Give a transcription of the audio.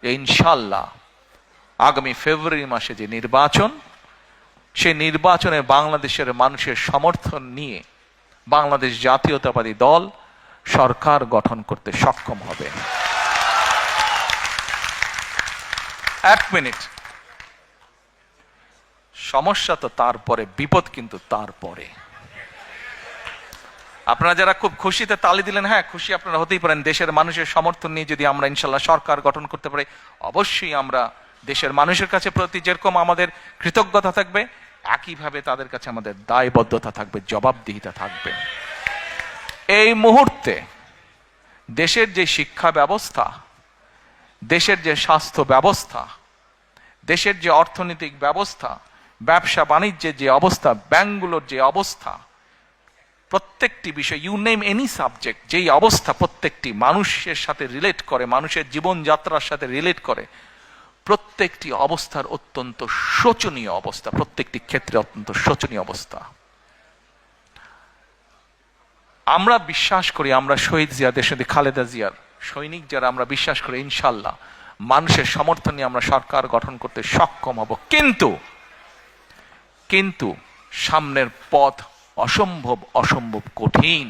ইনশাল্লাহ আগামী ফেব্রুয়ারি মাসে যে নির্বাচন, সেই নির্বাচনে বাংলাদেশের মানুষের সমর্থন নিয়ে বাংলাদেশ জাতীয়তাবাদী দল সরকার গঠন করতে সক্ষম হবে। এক মিনিট, সমস্যা তো তারপরে, বিপদ কিন্তু তারপরে। আপনারা যারা খুব খুশিতে তালি দিলেন, হ্যাঁ খুশি আপনারা হতেই পারেন, দেশের মানুষের সমর্থন নিয়ে যদি আমরা ইনশাল্লাহ সরকার গঠন করতে পারি, অবশ্যই আমরা দেশের মানুষের কাছে প্রতি যেরকম আমাদের কৃতজ্ঞতা থাকবে, একইভাবে তাদের কাছে আমাদের দায়বদ্ধতা থাকবে, জবাবদিহিতা থাকবে। এই মুহূর্তে দেশের যে শিক্ষা ব্যবস্থা, দেশের যে স্বাস্থ্য ব্যবস্থা, দেশের যে অর্থনৈতিক ব্যবস্থা, ব্যবসা বাণিজ্যের যে অবস্থা, ব্যাংকগুলোর যে অবস্থা, প্রত্যেকটি বিষয়, ইউ নেম এনি সাবজেক্ট, যেই অবস্থা প্রত্যেকটি মানুষের সাথে রিলেট করে, মানুষের জীবনযাত্রার সাথে রিলেট করে, প্রত্যেকটি অবস্থার অত্যন্ত শোচনীয় অবস্থা, প্রত্যেকটি ক্ষেত্রে অত্যন্ত শোচনীয় অবস্থা। আমরা বিশ্বাস করি, আমরা শহীদ জিয়া, দেশনেত্রী খালেদা জিয়ার সৈনিক যারা, আমরা বিশ্বাস করি ইনশাল্লাহ মানুষের সমর্থন নিয়ে আমরা সরকার গঠন করতে সক্ষম হব। কিন্তু সামনের পথ অসম্ভব কঠিন।